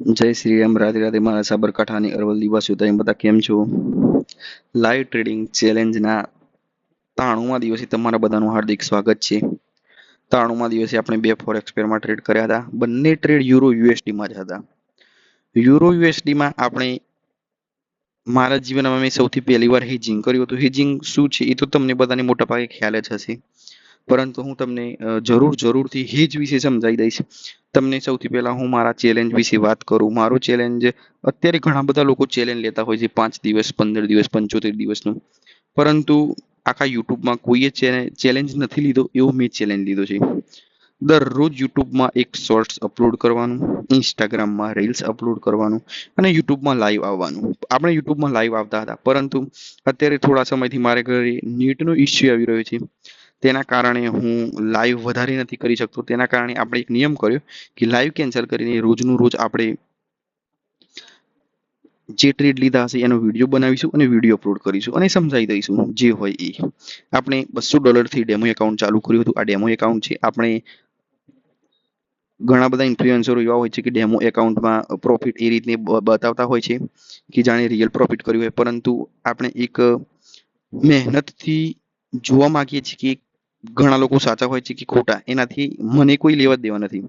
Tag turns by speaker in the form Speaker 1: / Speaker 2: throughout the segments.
Speaker 1: જય શ્રી રામ, રાધે રાધે. મારા સાબરકાંઠાની અરવલ્લી વાસીઓ તમે બધા કેમ છો? લાઈવ ટ્રેડિંગ ચેલેન્જના 93મા દિવસે તમારા બધાનું હાર્દિક સ્વાગત છે. 93મા દિવસે આપણે બે ફોરેક્સ પેરમાં ટ્રેડ કર્યા હતા. બંને ટ્રેડ યુરો યુએસડીમાં જ હતા. યુરો યુએસડીમાં આપણે મારા જીવનમાં મેં સૌથી પહેલી વાર હેજિંગ કર્યું હતું. હેજિંગ શું છે એ તો તમને બધાને મોટા ભાગે ખ્યાલ જ હશે, પરંતુ હું તમને જરૂરથી હેજ વિશે સમજાવી દઈશ. તમને સૌથી પહેલા હું મારા ચેલેન્જ વિશે વાત કરું. મારો ચેલેન્જ, અત્યારે ઘણા બધા લોકો ચેલેન્જ લેતા હોય છે 5 દિવસ, 15 દિવસ, 75 દિવસનું, પરંતુ આખા યુટ્યુબમાં કોઈએ ચેલેન્જ નથી લીધો એવો મેં ચેલેન્જ લીધો છે. દરરોજ યુટ્યુબમાં એક શોર્ટ્સ અપલોડ કરવાનું, ઇન્સ્ટાગ્રામમાં રીલ્સ અપલોડ કરવાનું અને યુટ્યુબમાં લાઈવ આવવાનું. આપણે યુટ્યુબમાં લાઈવ આવતા હતા, પરંતુ અત્યારે થોડા સમયથી મારે ઘરે નેટનો ઇસ્યુ આવી રહ્યો છે. તેના કારણે હું લાઈવ વધારે નથી કરી શકતો. તેના કારણે આપણે એક નિયમ કર્યો કે લાઈવ કેન્સલ કરીને રોજનું રોજ આપણે જે ટ્રેડ લીધા હશે એનો વિડીયો બનાવીશું અને વિડીયો અપલોડ કરીશું અને સમજાવી દઈશું જે હોય એ. આપણે $200 ડેમો એકાઉન્ટ ચાલુ કર્યું હતું. આ ડેમો એકાઉન્ટ છે. આપણે ઘણા બધા ઇન્ફ્લુએન્સરો એવા હોય છે કે ડેમો એકાઉન્ટમાં પ્રોફિટ એ રીતની બતાવતા હોય છે કે જાણે રિયલ પ્રોફિટ કર્યું હોય, પરંતુ આપણે એક મહેનતથી જોવા માંગીએ છીએ કે ઘણા લોકો સાચા હોય છે કે ખોટા, એનાથી મને કોઈ લેવા દેવા નથી.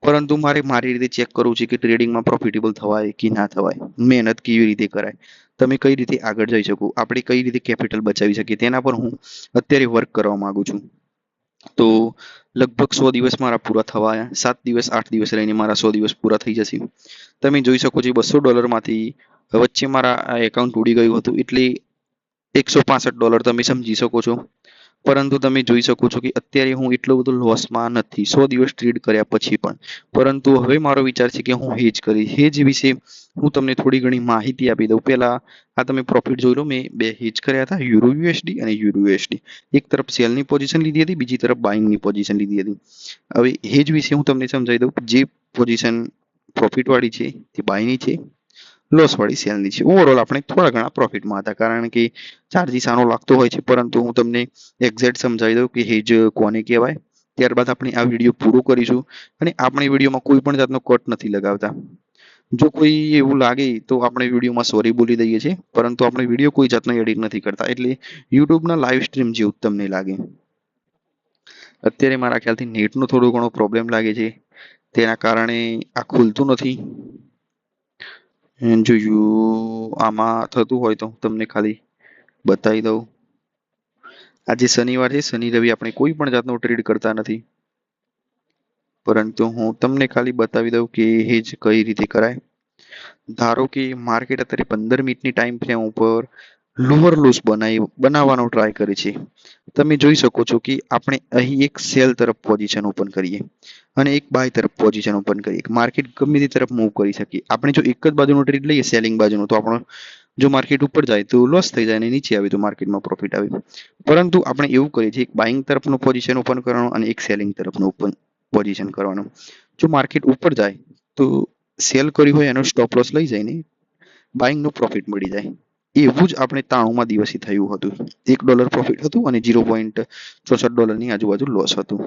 Speaker 1: પરંતુ મારે મારી રીતે ચેક કરવું છે કે ટ્રેડિંગમાં પ્રોફિટેબલ થવાય કે ના થવાય, મહેનત કેવી રીતે કરાય, તમે કઈ રીતે આગળ જઈ શકો, આપણે કઈ રીતે કેપિટલ બચાવી શકીએ, તેના પર હું અત્યારે વર્ક કરવા માંગુ છું. તો લગભગ 100 દિવસ મારા પૂરા થવા આવ્યા. 7 દિવસ 8 દિવસ રહીને મારા 100 દિવસ પૂરા થઈ જશે. તમે જોઈ શકો છો $200માંથી વચ્ચે મારા આ એકાઉન્ટ ઉડી ગયું હતું, એટલે $165 તમે સમજી શકો છો. પરંતુ તમે જોઈ શકો છો કે અત્યારે હું એટલો બધો લોસમાં નથી 100 દિવસ ટ્રેડ કર્યા પછી પણ. પરંતુ હવે મારો વિચાર છે કે હું હેજ કરીશ. હેજ વિશે હું તમને થોડી ઘણી માહિતી આપી દઉં. પહેલા આ તમે પ્રોફિટ જોઈ લો. મેં બે હેજ કર્યા હતા, યુરો યુએસડી અને યુરો યુએસડી. એક તરફ સેલની પોઝિશન લીધી હતી, બીજી તરફ બાઇંગની પોઝિશન લીધી હતી. હવે હેજ વિશે હું તમને સમજાવી દઉં. જે પોઝિશન પ્રોફિટ વાળી છે તે બાયની છે, લોસ વાળી સેલની છે. ઓવરઓલ આપણે થોડા ઘણા પ્રોફિટમાં હતા, કારણ કે ચાર્જીસ આનો લાગતો હોય છે, પરંતુ હું તમને એક્ઝેક્ટ સમજાવી દઉં કે હેજ કોને કહેવાય. ત્યારબાદ આપણે આ વિડીયો પૂરો કરીશું અને આપણે વિડીયોમાં કોઈ પણ જાતનો કટ નથી લગાવતા. જો કોઈ એવું લાગે તો આપણે વિડીયોમાં સોરી બોલી દઈએ છીએ, પરંતુ આપણે વિડીયો કોઈ જાતનો એડિટ નથી કરતા, એટલે યુટ્યુબના લાઈવ સ્ટ્રીમ જેવું તમને લાગે. અત્યારે મારા ખ્યાલથી નેટનો થોડો ઘણો પ્રોબ્લેમ લાગે છે, તેના કારણે આ ખુલતું નથી. જો આમાં થતું હોય તો તમને ખાલી બતાવી દઉં. આજે શનિવાર છે, શનિ રવિ આપણે કોઈ પણ જાતનો ટ્રેડ કરતા નથી, પરંતુ હું તમને ખાલી બતાવી દઉં કે હેજ કઈ રીતે કરાય. ધારો કે માર્કેટ અત્યારે 15 મિનિટની ટાઈમ ફ્રેમ ઉપર લોઅર લોસ બનાવવાનો ટ્રાય કરે છે. તમે જોઈ શકો છો કે આપણે અહીં એક સેલ તરફ પોઝિશન ઓપન કરીએ અને એક બાય તરફ પોઝિશન ઓપન કરીએ. માર્કેટ ગમે તે તરફ મૂવ કરી શકીએ. આપણે જો એક જ બાજુનો ટ્રેડ લઈએ, સેલિંગ બાજુનો, તો આપણો જો માર્કેટ ઉપર જાય તો લોસ થઈ જાય અને નીચે આવે તો માર્કેટમાં પ્રોફિટ આવે. પરંતુ આપણે એવું કરીએ છીએ, એક બાઇંગ તરફનું પોઝિશન ઓપન કરવાનું અને એક સેલિંગ તરફનું ઓપન પોઝિશન કરવાનું. જો માર્કેટ ઉપર જાય તો સેલ કરી હોય એનો સ્ટોપ લોસ લઈ જઈને બાઇંગનો પ્રોફિટ મળી જાય. એવું જ આપણે 93મા દિવસે થયું હતું. $1 પ્રોફિટ હતું અને $0.64ની આજુબાજુ લોસ હતું.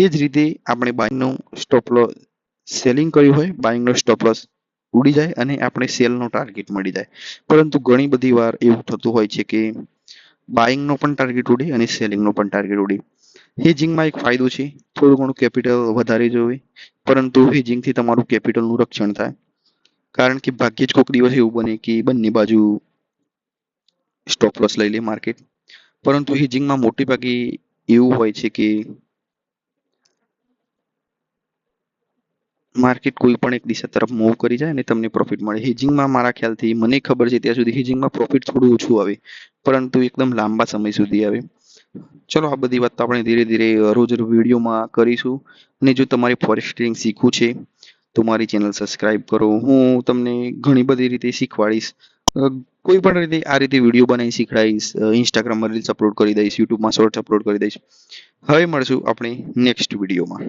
Speaker 1: એ જ રીતે આપણે બાઇંગનો સ્ટોપ લોસ સેલિંગ કર્યું હોય, બાઇંગનો સ્ટોપ લોસ ઉડી જાય અને આપણે સેલનો ટાર્ગેટ મળી જાય. પરંતુ ઘણી બધી વાર એવું થતું હોય છે કે બાઇંગનો પણ ટાર્ગેટ ઉડે અને સેલિંગનો પણ ટાર્ગેટ ઉડે. હેજિંગમાં એક ફાયદો છે, થોડું ઘણું કેપિટલ વધારે જોઈએ, પરંતુ હેજિંગથી તમારું કેપિટલનું રક્ષણ થાય. કારણ કે ભાગ્યે જ કોઈક દિવસ એવું બને કે બંને બાજુ સ્ટોપ લોસ લઈ લે માર્કેટ. પરંતુ હેજિંગમાં મોટે ભાગે એવું હોય છે કે માર્કેટ કોઈ પણ એક દિશા તરફ મૂવ કરી જાય અને તમને પ્રોફિટ મળે. હેજિંગમાં મારા ખ્યાલથી મને ખબર છે ત્યાં સુધી હેજિંગમાં પ્રોફિટ થોડું ઓછું આવે, પરંતુ એકદમ લાંબા સમય સુધી આવે. ચલો, આ બધી વાત આપણે ધીરે ધીરે રોજ વિડીયોમાં કરીશું. અને જો તમારે ફોરેક્સ ટ્રેડિંગ શીખવું છે તો મારી ચેનલ સબસ્ક્રાઇબ કરો. હું તમને ઘણી બધી રીતે શીખવાડીશ. કોઈ પણ રીતે આ રીતે વિડીયો બનાવી શીખવાડીશ. ઇન્સ્ટાગ્રામમાં રીલ્સ અપલોડ કરી દઈશ, યુટ્યુબમાં શોર્ટ્સ અપલોડ કરી દઈશ. હવે મળશું આપણે નેક્સ્ટ વિડીયોમાં.